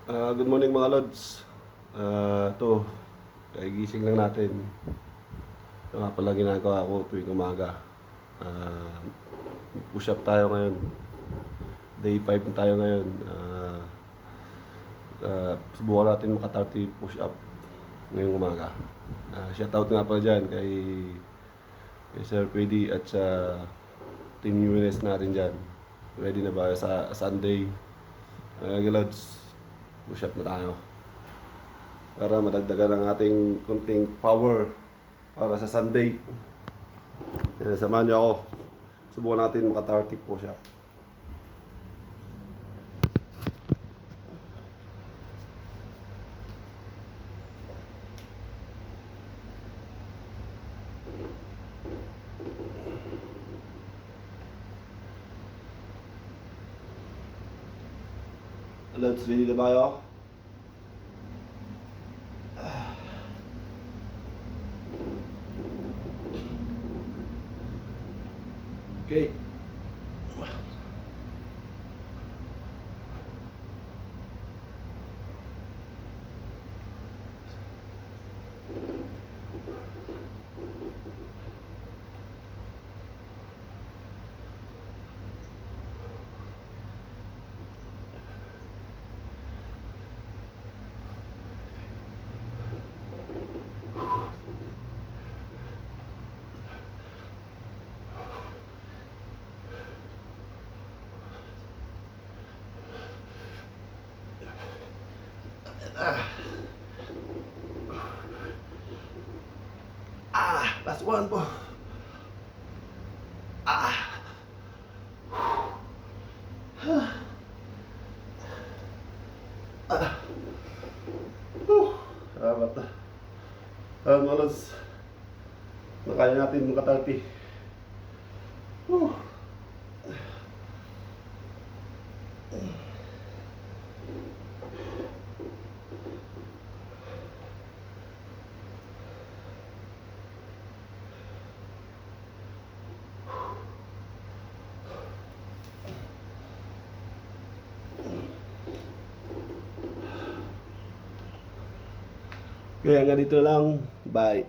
Good morning mga lods. Ito, kaigising lang natin. Ito nga pala ginagawa ko tuwing umaga. Push up tayo ngayon. Day 5 na tayo ngayon. Subukan natin maka 30 push up ngayong umaga. Shoutout nga pala dyan kay Sir PD at sa Team UNS natin dyan. Ready na ba sa Sunday? Lods, push up na tayo para madagdagan ang ating kunting power para sa Sunday. Samahan niyo ako. Subukan natin maka 30 push up. Let's ready na ba kayo? Okay. Last one po. Salamat na. Malas. Nakaya natin mga 30. Kaya nga dito lang. Bye.